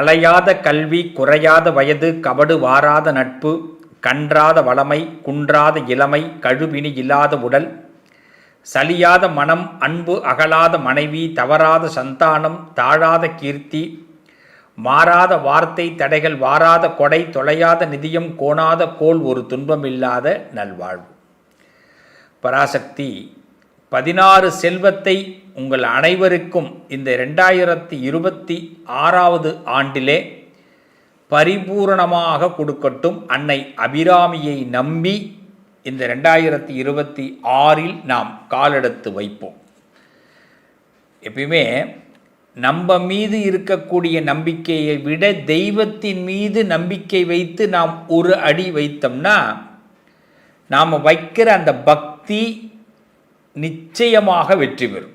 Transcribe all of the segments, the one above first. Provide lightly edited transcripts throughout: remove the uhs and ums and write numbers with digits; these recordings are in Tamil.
அலையாத கல்வி, குறையாத வயது, கபடு வாராத நட்பு, கன்றாத வளமை, குன்றாத இளமை, கழுவினி இல்லாத உடல், சலியாத மனம், அன்பு அகலாத மனைவி, தவறாத சந்தானம், தாழாத கீர்த்தி, மாறாத வார்த்தை, தடைகள் வாராத கொடை, தொலையாத நிதியம், கோணாத கோல், ஒரு துன்பமில்லாத நல்வாழ்வு. பராசக்தி 16 செல்வத்தை உங்கள் அனைவருக்கும் இந்த 2026 ஆண்டிலே பரிபூரணமாக கொடுக்கட்டும். அன்னை அபிராமியை நம்பி இந்த 2026 நாம் காலெடுத்து வைப்போம். எப்பயுமே நம்ம மீது இருக்கக்கூடிய நம்பிக்கையை விட தெய்வத்தின் மீது நம்பிக்கை வைத்து நாம் ஒரு அடி வைத்தோம்னா நாம் வைக்கிற அந்த பக்தி நிச்சயமாக வெற்றி பெறும்.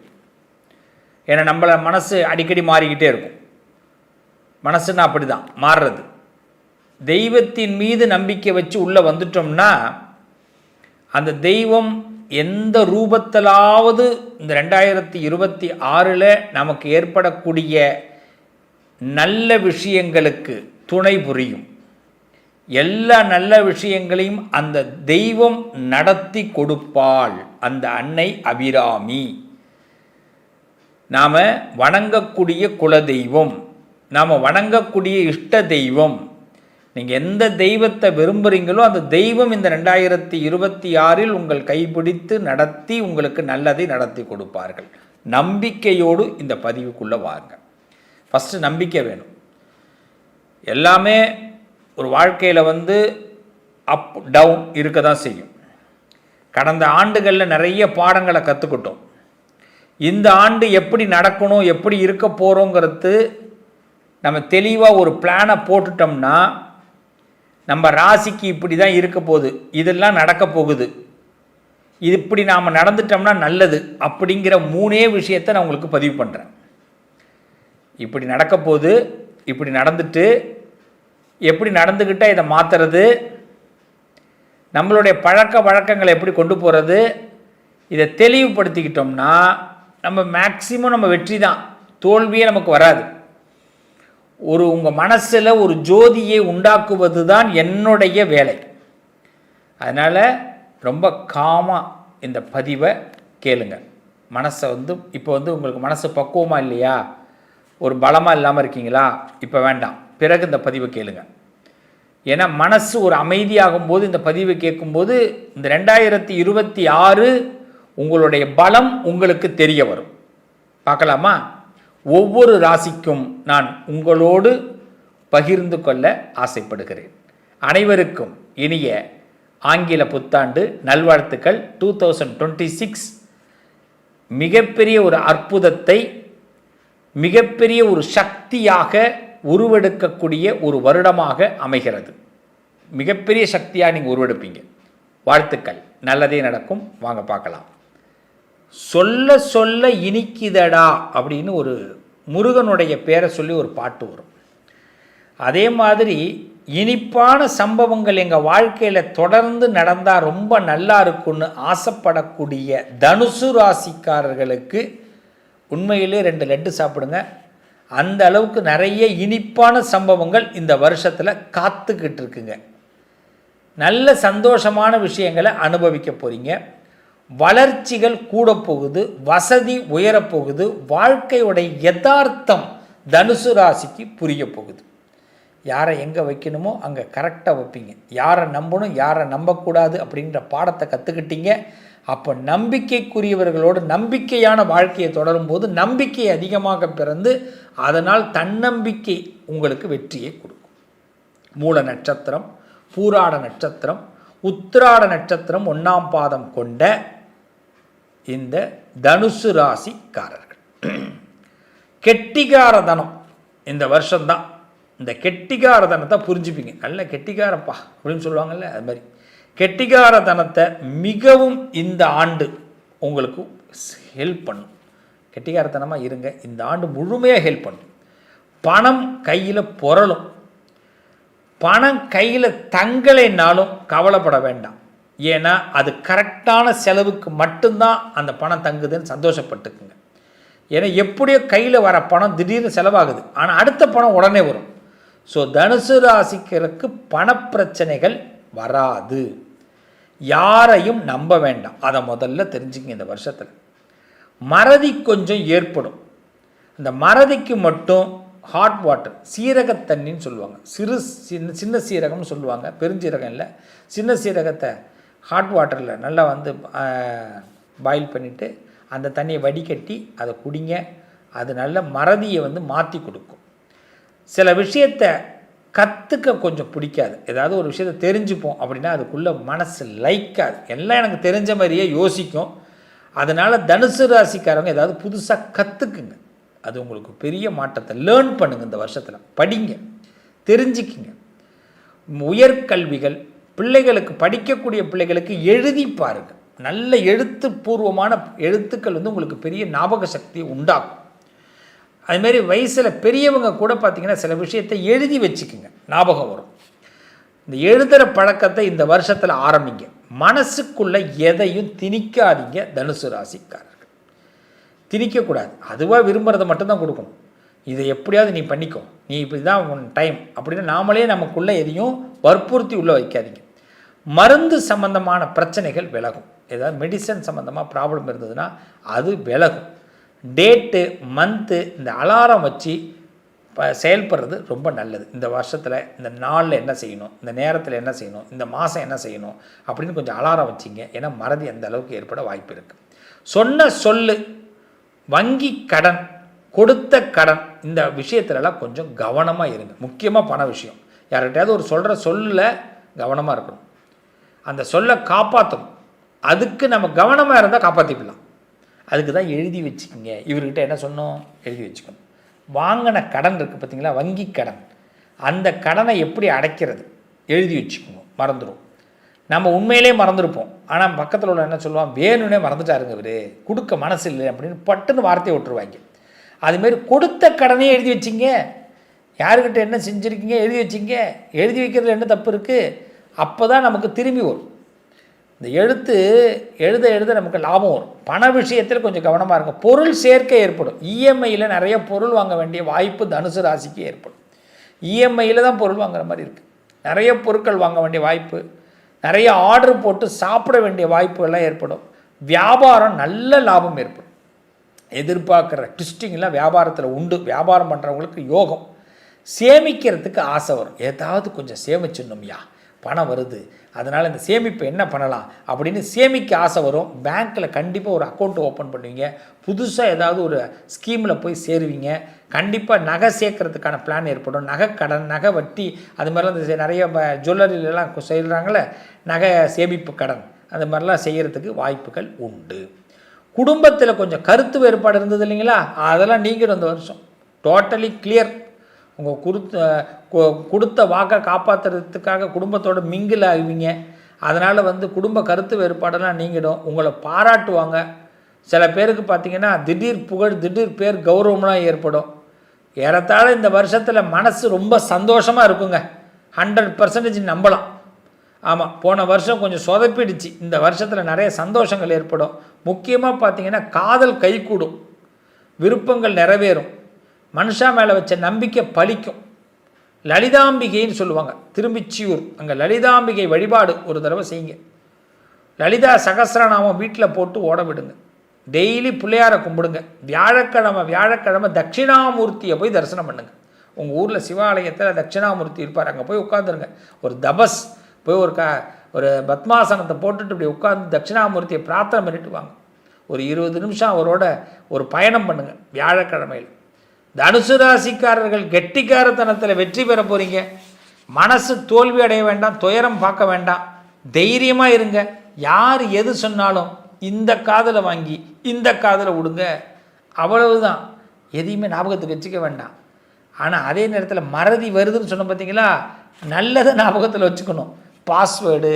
ஏன்னா நம்மள மனசு அடிக்கடி மாறிக்கிட்டே இருக்கும். மனசுன்னா அப்படி தான் மாறுறது. தெய்வத்தின் மீது நம்பிக்கை வச்சு உள்ளே வந்துட்டோம்னா அந்த தெய்வம் எந்த ரூபத்திலாவது இந்த 2026 நமக்கு ஏற்படக்கூடிய நல்ல விஷயங்களுக்கு துணை புரியும். எல்லா நல்ல விஷயங்களையும் அந்த தெய்வம் நடத்தி கொடுப்பாள். அந்த அன்னை அபிராமி நாம் வணங்கக்கூடிய குலதெய்வம், நாம் வணங்கக்கூடிய இஷ்ட தெய்வம். நீங்கள் எந்த தெய்வத்தை விரும்புகிறீங்களோ அந்த தெய்வம் இந்த 2026 உங்கள் கைப்பிடித்து நடத்தி உங்களுக்கு நல்லதை நடத்தி கொடுப்பார்கள். நம்பிக்கையோடு இந்த பதிவுக்குள்ளே வாங்க. ஃபஸ்ட்டு நம்பிக்கை வேணும். எல்லாமே ஒரு வாழ்க்கையில் அப் டவுன் இருக்க தான் செய்யும். கடந்த ஆண்டுகளில் நிறைய பாடங்களை கற்றுக்கிட்டோம். இந்த ஆண்டு எப்படி நடக்கணும், எப்படி இருக்க போகிறோங்கிறது நம்ம தெளிவாக ஒரு பிளானை போட்டுட்டோம்னா நம்ம ராசிக்கு இப்படி தான் இருக்க போகுது, இதெல்லாம் நடக்க போகுது, இது இப்படி நாம் நடந்துட்டோம்னா நல்லது அப்படிங்கிற 3 விஷயத்தை நான் உங்களுக்கு பதிவு பண்ணுறேன். இப்படி நடக்க போகுது, இப்படி நடந்துட்டு எப்படி நடந்துக்கிட்டால் இதை மாற்றுறது, நம்மளுடைய பழக்க வழக்கங்களை எப்படி கொண்டு போகிறது, இதை தெளிவுபடுத்திக்கிட்டோம்னா நம்ம மேக்சிமம் நம்ம வெற்றி தான், தோல்வியே நமக்கு வராது. உங்கள் மனசில் ஒரு ஜோதியை உண்டாக்குவது தான் என்னுடைய வேலை. அதனால் ரொம்ப காமாக இந்த பதிவை கேளுங்க. மனசை இப்போ உங்களுக்கு மனசு பக்குவமாக இல்லையா, ஒரு பலமாக இல்லாமல் இருக்கீங்களா, இப்போ வேண்டாம், பிறகு இந்த பதிவை கேளுங்க. ஏன்னா மனசு ஒரு அமைதியாகும்போது இந்த பதிவை கேட்கும்போது இந்த 2026 உங்களுடைய பலம் உங்களுக்கு தெரிய வரும். பார்க்கலாமா? ஒவ்வொரு ராசிக்கும் நான் உங்களோடு பகிர்ந்து கொள்ள ஆசைப்படுகிறேன். அனைவருக்கும் இனிய ஆங்கில புத்தாண்டு நல்வாழ்த்துக்கள். 2026 மிகப்பெரிய ஒரு அற்புதத்தை, மிகப்பெரிய ஒரு சக்தியாக உருவெடுக்கக்கூடிய ஒரு வருடமாக அமைகிறது. மிகப்பெரிய சக்தியாக நீங்கள் உருவெடுப்பீங்க. வாழ்த்துக்கள், நல்லதே நடக்கும். வாங்க பார்க்கலாம். சொல்ல சொல்ல இனிக்குதடா அப்படின்னு ஒரு முருகனுடைய பேரை சொல்லி ஒரு பாட்டு வரும். அதே மாதிரி இனிப்பான சம்பவங்கள் எங்கள் வாழ்க்கையில் தொடர்ந்து நடந்தால் ரொம்ப நல்லா இருக்குன்னு ஆசைப்படக்கூடிய தனுசு ராசிக்காரர்களுக்கு உண்மையிலே 2 லட்டு சாப்பிடுங்க. அந்த அளவுக்கு நிறைய இனிப்பான சம்பவங்கள் இந்த வருஷத்தில் காத்துக்கிட்டு இருக்குங்க. நல்ல சந்தோஷமான விஷயங்களை அனுபவிக்க போகிறீங்க. வளர்ச்சிகள் கூட போகுது, வசதி உயரப்போகுது, வாழ்க்கையுடைய யதார்த்தம் தனுசு ராசிக்கு புரிய போகுது. யாரை எங்கே வைக்கணுமோ அங்கே கரெக்டாக வைப்பீங்க. யாரை நம்பணும், யாரை நம்பக்கூடாது அப்படின்ற பாடத்தை கற்றுக்கிட்டீங்க. அப்போ நம்பிக்கைக்குரியவர்களோடு நம்பிக்கையான வாழ்க்கையை தொடரும்போது நம்பிக்கை அதிகமாக பிறந்து அதனால் தன்னம்பிக்கை உங்களுக்கு வெற்றியை கொடுக்கும். மூல நட்சத்திரம், பூராட நட்சத்திரம், உத்திராட நட்சத்திரம் 1ஆம் பாதம் கொண்ட இந்த தனுசு ராசிக்காரர்கள் கெட்டிகார தனம் இந்த வருஷம்தான். இந்த கெட்டிகார தனத்தை புரிஞ்சுப்பீங்க. நல்ல கெட்டிகாரப்பா அப்படின்னு சொல்லுவாங்கல்ல, அது மாதிரி கெட்டிகார தனத்தை மிகவும் இந்த ஆண்டு உங்களுக்கு ஹெல்ப் பண்ணும். கெட்டிகாரத்தனமாக இருங்க. இந்த ஆண்டு முழுமையாக ஹெல்ப் பண்ணும். பணம் கையில் புரளும். பணம் கையில் தங்கலைன்னாலும் கவலைப்பட வேண்டாம். ஏன்னா அது கரெக்டான செலவுக்கு மட்டும்தான் அந்த பணம் தங்குதுன்னு சந்தோஷப்பட்டுக்குங்க. ஏன்னா எப்படியோ கையில் வர பணம் திடீர்னு செலவாகுது, ஆனால் அடுத்த பணம் உடனே வரும். ஸோ தனுசு ராசிக்கருக்கு பணப்பிரச்சனைகள் வராது. யாரையும் நம்ப வேண்டாம், அதை முதல்ல தெரிஞ்சுங்க. இந்த வருஷத்தில் மறதி கொஞ்சம் ஏற்படும். இந்த மறதிக்கு மட்டும் ஹாட் வாட்டர், சீரகத்தண்ணின்னு சொல்லுவாங்க, சின்ன சீரகம்னு சொல்லுவாங்க, பெருஞ்சீரகம் இல்லை, சின்ன சீரகத்தை ஹாட் வாட்டரில் நல்லா பாயில் பண்ணிவிட்டு அந்த தண்ணியை வடிகட்டி அதை குடிங்க. அது நல்ல மறதியை மாற்றி கொடுக்கும். சில விஷயத்தை கற்றுக்க கொஞ்சம் பிடிக்காது. ஏதாவது ஒரு விஷயத்தை தெரிஞ்சுப்போம் அப்படின்னா அதுக்குள்ளே மனசு லைக்காது, எல்லாம் எனக்கு தெரிஞ்ச மாதிரியே யோசிக்கும். அதனால் தனுசு ராசிக்காரங்க ஏதாவது புதுசாக கற்றுக்குங்க. அது உங்களுக்கு பெரிய மாற்றத்தை லேர்ன் பண்ணுங்கள். இந்த வருஷத்தில் படிங்க, தெரிஞ்சுக்கிங்க. உயர்கல்விகள் பிள்ளைகளுக்கு, படிக்கக்கூடிய பிள்ளைகளுக்கு எழுதி பாருங்கள். நல்ல எழுத்துப்பூர்வமான எழுத்துக்கள் உங்களுக்கு பெரிய ஞாபக சக்தியை உண்டாக்கும். அதுமாரி வயசில் பெரியவங்க கூட பார்த்திங்கன்னா சில விஷயத்தை எழுதி வச்சுக்குங்க, ஞாபகம் வரும். இந்த எழுதுகிற பழக்கத்தை இந்த வருஷத்தில் ஆரம்பிங்க. மனசுக்குள்ளே எதையும் திணிக்காதீங்க. தனுசு ராசிக்காரர்கள் திணிக்கக்கூடாது. அதுவாக விரும்புகிறத மட்டும்தான் கொடுக்கணும். இதை எப்படியாவது நீ பண்ணிக்கோ, நீ இப்படி தான் உன் டைம் அப்படின்னு நாமளே நமக்குள்ளே எதையும் வற்புறுத்தி உள்ளே வைக்காதீங்க. மருந்து சம்பந்தமான பிரச்சனைகள் விலகும். ஏதாவது மெடிசன் சம்மந்தமாக ப்ராப்ளம் இருந்ததுன்னா அது விலகும். டேட்டு, மந்த்து, இந்த அலாரம் வச்சு செயல்படுறது ரொம்ப நல்லது. இந்த வருஷத்தில் இந்த நாளில் என்ன செய்யணும், இந்த நேரத்தில் என்ன செய்யணும், இந்த மாதம் என்ன செய்யணும் அப்படின்னு கொஞ்சம் அலாரம் வச்சிங்க. ஏன்னா மறதி அந்த அளவுக்கு ஏற்பட வாய்ப்பு இருக்குது. சொன்ன சொல்லு, வங்கி கடன், கொடுத்த கடன், இந்த விஷயத்துலலாம் கொஞ்சம் கவனமாக இருங்க. முக்கியமாக பண விஷயம். யார்கிட்டையாவது ஒரு சொல்கிற சொல்லில் கவனமாக இருக்கணும். அந்த சொல்லை காப்பாற்றணும். அதுக்கு நம்ம கவனமாக இருந்தால் காப்பாற்றிக்கலாம். அதுக்கு தான் எழுதி வச்சுக்கோங்க. இவர்கிட்ட என்ன சொன்னோம், எழுதி வச்சுக்கணும். வாங்கின கடன் இருக்குது பார்த்தீங்களா, வங்கி கடன், அந்த கடனை எப்படி அடைக்கிறது எழுதி வச்சுக்கணும். மறந்துடும். நம்ம உண்மையிலே மறந்துருப்போம். ஆனால் பக்கத்தில் உள்ள என்ன சொல்லுவான், வேணும்னே மறந்துட்டாருங்க இவர், கொடுக்க மனசு இல்லை அப்படின்னு பட்டுன்னு வார்த்தையை விட்டுருவாங்க. அதுமாரி கொடுத்த கடனையே எழுதி வச்சிங்க. யாருக்கிட்ட என்ன செஞ்சுருக்கீங்க எழுதி வச்சிங்க. எழுதி வைக்கிறதுல என்ன தப்பு இருக்குது? அப்போ தான் நமக்கு திரும்பி வரும். இந்த எழுத நமக்கு லாபம் வரும். பண விஷயத்தில் கொஞ்சம் கவனமாக இருக்கும். பொருள் சேர்க்கை ஏற்படும். இஎம்ஐயில் நிறைய பொருள் வாங்க வேண்டிய வாய்ப்பு தனுசு ராசிக்கு ஏற்படும். இஎம்ஐயில் தான் பொருள் வாங்குற மாதிரி இருக்குது. நிறைய பொருட்கள் வாங்க வேண்டிய வாய்ப்பு, நிறைய ஆர்டர் போட்டு சாப்பிட வேண்டிய வாய்ப்புகள்லாம் ஏற்படும். வியாபாரம் நல்ல லாபம் ஏற்படும். எதிர்பார்க்குற ட்விஸ்டிங்லாம் வியாபாரத்தில் உண்டு. வியாபாரம் பண்ணுறவங்களுக்கு யோகம். சேமிக்கிறதுக்கு ஆசை வரும். ஏதாவது கொஞ்சம் சேமிச்சிடணும்யா, பணம் வருது, அதனால் இந்த சேமிப்பை என்ன பண்ணலாம் அப்படின்னு சேமிக்க ஆசை வரும். பேங்க்கில் கண்டிப்பாக ஒரு அக்கௌண்ட் ஓப்பன் பண்ணுவீங்க. புதுசாக ஏதாவது ஒரு ஸ்கீமில் போய் சேருவீங்க. கண்டிப்பாக நகை சேர்க்கறதுக்கான பிளான் ஏற்படும். நகை கடன், நகை வட்டி, அது மாதிரிலாம் இந்த நிறைய ஜுவல்லரியிலலாம் செய்கிறாங்களே நகை சேமிப்பு கடன், அது மாதிரிலாம் செய்கிறதுக்கு வாய்ப்புகள் உண்டு. குடும்பத்தில் கொஞ்சம் கருத்து வேறுபாடு இருந்தது இல்லைங்களா, அதெல்லாம் நீங்கிடும் இந்த வருஷம். Totally clear. உங்கள் கொடுத்த வாக்கை காப்பாற்றுறதுக்காக குடும்பத்தோடு மிங்கில் ஆகுவீங்க. அதனால் குடும்ப கருத்து வேறுபாடெல்லாம் நீங்கிடும். உங்களை பாராட்டுவாங்க. சில பேருக்கு பார்த்திங்கன்னா திடீர் புகழ், திடீர் பேர், கௌரவம்லாம் ஏற்படும். ஏறத்தாழ இந்த வருஷத்தில் மனசு ரொம்ப சந்தோஷமாக இருக்குங்க. 100% நம்பலாம். ஆமாம், போன வருஷம் கொஞ்சம் சொதப்பிடுச்சு. இந்த வருஷத்தில் நிறைய சந்தோஷங்கள் ஏற்படும். முக்கியமாக பார்த்திங்கன்னா காதல் கைகூடும், விருப்பங்கள் நிறைவேறும், மனுஷா மேலே வச்ச நம்பிக்கை பலிக்கும். லலிதாம்பிகைன்னு சொல்லுவாங்க, திரும்பிச்சியூர், அங்கே லலிதாம்பிகை வழிபாடு ஒரு தடவை செய்யுங்க. லலிதா சகஸ்ரநாமம் வீட்டில் போட்டு ஓட விடுங்க. டெய்லி பிள்ளையாரை கும்பிடுங்க. வியாழக்கிழமை தட்சிணாமூர்த்தியை போய் தரிசனம் பண்ணுங்க. உங்கள் ஊரில் சிவாலயத்தில் தட்சிணாமூர்த்தி இருப்பார், அங்கே போய் உட்காந்துருங்க. ஒரு தபஸ் போய் ஒரு பத்மாசனத்தை போட்டுட்டு இப்படி உட்காந்து தட்சிணாமூர்த்தியை பிரார்த்தனை பண்ணிட்டு வாங்க. ஒரு 20 நிமிஷம் அவரோட ஒரு பயணம் பண்ணுங்கள் வியாழக்கிழமையில். தனுசு ராசிக்காரர்கள் கெட்டிக்காரத்தனத்தில் வெற்றி பெற போகிறீங்க. மனசு தோல்வி அடைய வேண்டாம், துயரம் பார்க்க வேண்டாம், தைரியமாக இருங்க. யார் எது சொன்னாலும் இந்த காதில் வாங்கி இந்த காதில் விடுங்க, அவ்வளவுதான். எதையுமே ஞாபகத்துக்கு வச்சுக்க வேண்டாம். ஆனால் அதே நேரத்தில் மறதி வருதுன்னு சொன்ன பார்த்தீங்களா, நல்லதை ஞாபகத்தில் வச்சுக்கணும். பாஸ்வேர்டு,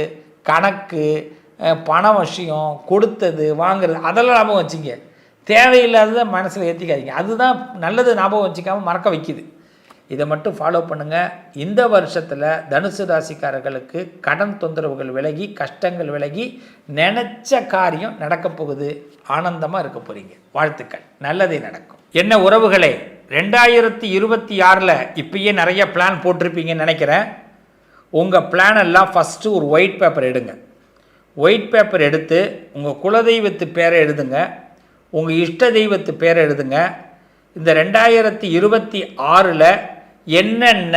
கணக்கு, பண விஷயம், கொடுத்தது வாங்கிறது, அதெல்லாம் ஞாபகம் வச்சுங்க. தேவையில்லாததை மனசில் ஏற்றிக்காதீங்க. அதுதான் நல்லது ஞாபகம் வச்சுக்காமல் மறக்க வைக்கிது. இதை மட்டும் ஃபாலோ பண்ணுங்கள். இந்த வருஷத்தில் தனுசு ராசிக்காரர்களுக்கு கடன் தொந்தரவுகள் விலகி, கஷ்டங்கள் விலகி, நினச்ச காரியம் நடக்கப் போகுது. ஆனந்தமாக இருக்க போகிறீங்க. வாழ்த்துக்கள், நல்லதே நடக்கும். என்ன உறவுகளே, 2026 இப்பயே நிறைய பிளான் போட்டிருப்பீங்கன்னு நினைக்கிறேன். உங்கள் பிளான் எல்லாம் ஃபஸ்ட்டு ஒரு ஒயிட் பேப்பர் எடுங்க. ஒயிட் பேப்பர் எடுத்து உங்கள் குலதெய்வத்து பேரை எழுதுங்க, உங்கள் இஷ்ட தெய்வத்து பேரை எழுதுங்க. இந்த 2026 என்னென்ன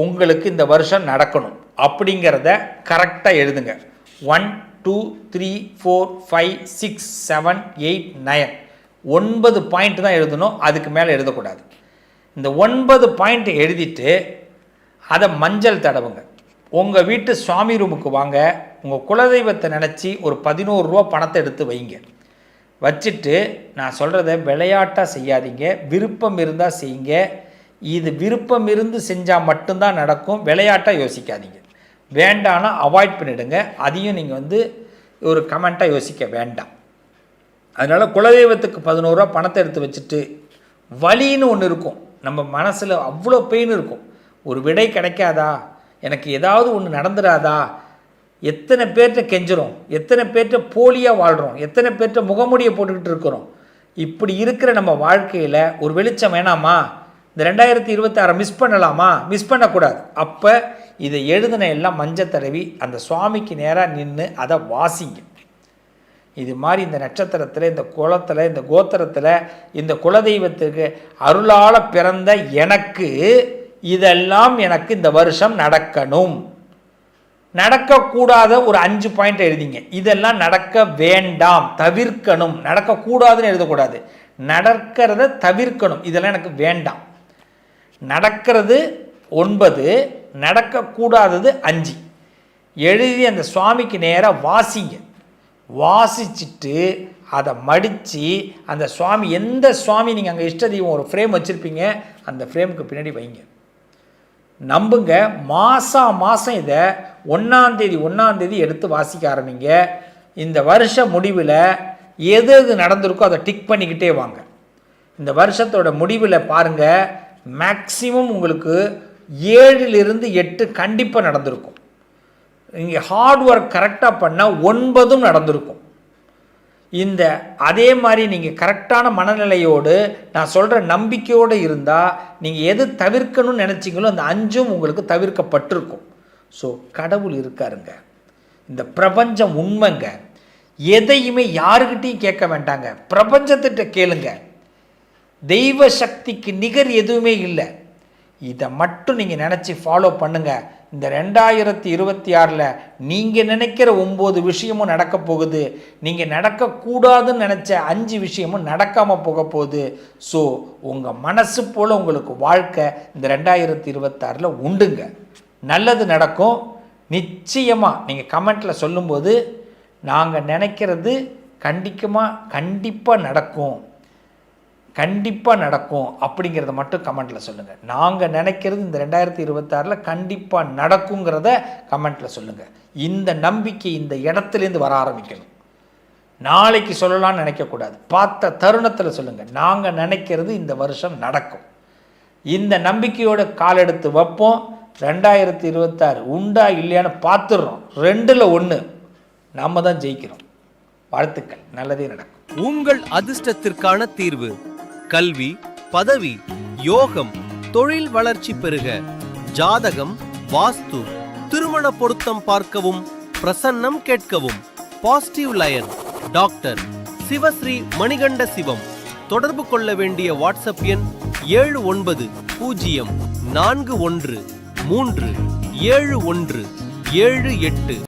உங்களுக்கு இந்த வருஷம் நடக்கணும் அப்படிங்கிறத கரெக்டாக எழுதுங்க. 1 2 3 4 5 6 7 8 9 9 பாயிண்ட் தான் எழுதணும், அதுக்கு மேலே எழுதக்கூடாது. இந்த 9 பாயிண்ட் எழுதிட்டு அதை மஞ்சள் தடவுங்க. உங்கள் வீட்டு சுவாமி ரூமுக்கு வாங்க, உங்கள் குலதெய்வத்தை நினச்சி ஒரு 11 ரூபா பணத்தை எடுத்து வைங்க. வச்சுட்டு நான் சொல்கிறத விளையாட்டாக செய்யாதீங்க, விருப்பம் இருந்தால் செய்யுங்க. இது விருப்பம் இருந்து செஞ்சால் மட்டும்தான் நடக்கும், விளையாட்டாக யோசிக்காதீங்க. வேண்டான்னா அவாய்ட் பண்ணிவிடுங்க. அதையும் நீங்கள் ஒரு கமெண்ட்டாக யோசிக்க வேண்டாம். அதனால் குலதெய்வத்துக்கு 11 ரூபா பணத்தை எடுத்து வச்சுட்டு, வலின்னு ஒன்று இருக்கும் நம்ம மனசில், அவ்வளோ பெயின் இருக்கும். ஒரு விடை கிடைக்காதா, எனக்கு ஏதாவது ஒன்று நடந்துடாதா, எத்தனை பேர்கிட்ட கெஞ்சுறோம், எத்தனை பேர்கிட்ட போலியாக வாழ்கிறோம், எத்தனை பேர்கிட்ட முகமுடியை போட்டுக்கிட்டு இருக்கிறோம். இப்படி இருக்கிற நம்ம வாழ்க்கையில் ஒரு வெளிச்சம் வேணாமா? இந்த 2026 மிஸ் பண்ணலாமா? மிஸ் பண்ணக்கூடாது. அப்போ இதை எழுதின எல்லாம் மஞ்சள் தடவி அந்த சுவாமிக்கு நேராக நின்று அதை வாசிங்க. இது மாதிரி இந்த நட்சத்திரத்தில், இந்த குலத்தில், இந்த கோத்திரத்தில், இந்த குலதெய்வத்துக்கு அருளால் பிறந்த எனக்கு இதெல்லாம் எனக்கு இந்த வருஷம் நடக்கணும். நடக்கக்கூடாத ஒரு 5 பாயிண்ட் எழுதிங்க. இதெல்லாம் நடக்க வேண்டாம், தவிர்க்கணும். நடக்கக்கூடாதுன்னு எழுதக்கூடாது, நடக்கிறத தவிர்க்கணும். இதெல்லாம் எனக்கு வேண்டாம். நடக்கிறது 9, நடக்கக்கூடாதது 5 எழுதி அந்த சுவாமிக்கு நேராக வாசிங்க. வாசிச்சுட்டு அதை மடித்து அந்த சுவாமி, எந்த சுவாமி நீங்கள் அங்கே இஷ்ட தெய்வம் ஒரு ஃப்ரேம் வச்சுருப்பீங்க, அந்த ஃப்ரேமுக்கு பின்னாடி வைங்க. நம்புங்க, மாதம் இதை 1ஆம் தேதி எடுத்து வாசிக்க ஆரம்பிங்க. இந்த வருஷ முடிவில் எது எது நடந்திருக்கோ அதை டிக் பண்ணிக்கிட்டே வாங்க. இந்த வருஷத்தோட முடிவில் பாருங்கள், மேக்சிமம் உங்களுக்கு 7லிருந்து 8 கண்டிப்பாக நடந்திருக்கும். நீங்கள் ஹார்ட் ஒர்க் கரெக்டாக பண்ணால் 9 நடந்திருக்கும். அதே மாதிரி நீங்கள் கரெக்டான மனநிலையோடு, நான் சொல்கிற நம்பிக்கையோடு இருந்தால், நீங்கள் எது தவிர்க்கணும்னு நினச்சிங்களோ அந்த 5 உங்களுக்கு தவிர்க்கப்பட்டிருக்கும். ஸோ கடவுள் இருக்காருங்க, இந்த பிரபஞ்சம் உண்மைங்க. எதையுமே யாருக்கிட்டையும் கேட்க வேண்டாங்க, பிரபஞ்சத்திட்ட கேளுங்க. தெய்வ சக்திக்கு நிகர் எதுவுமே இல்லை. இதை மட்டும் நீங்கள் நினச்சி ஃபாலோ பண்ணுங்கள். இந்த 2026 நீங்கள் நினைக்கிற 9 விஷயமும் நடக்க போகுது. நீங்கள் நடக்கக்கூடாதுன்னு நினச்ச 5 விஷயமும் நடக்காமல் போக போகுது. ஸோ உங்கள் மனசு போல் உங்களுக்கு வாழ்க்கை இந்த 2026 உண்டுங்க. நல்லது நடக்கும் நிச்சயமாக. நீங்கள் கமெண்ட்டில் சொல்லும்போது, நாங்கள் நினைக்கிறது கண்டிப்பாக நடக்கும் அப்படிங்கிறத மட்டும் கமெண்ட்டில் சொல்லுங்கள். நாங்கள் நினைக்கிறது இந்த 2026 கண்டிப்பாக நடக்குங்கிறத கமெண்ட்டில் சொல்லுங்கள். இந்த நம்பிக்கை இந்த இடத்துலேருந்து வர ஆரம்பிக்கணும். நாளைக்கு சொல்லலாம்னு நினைக்கக்கூடாது, பார்த்த தருணத்தில் சொல்லுங்கள். நாங்கள் நினைக்கிறது இந்த வருஷம் நடக்கும். இந்த நம்பிக்கையோட கால் எடுத்து வைப்போம். 2026 உண்டா இல்லையான்னு பார்த்துடுறோம். 2ல் 1 நாம் தான் ஜெயிக்கிறோம். வாழ்த்துக்கள், நல்லதே நடக்கும். உங்கள் அதிர்ஷ்டத்திற்கான தீர்வு: கல்வி, பதவி, யோகம், தொழில் வளர்ச்சி பெருக, ஜாதகம், வாஸ்து, திருமண பொருத்தம் பார்க்கவும், பிரசன்னம் கேட்கவும். Positive lion doctor Sivasri Manikanda Sivam. தொடர்பு கொள்ள வேண்டிய வாட்ஸ்அப் எண் 7904137178.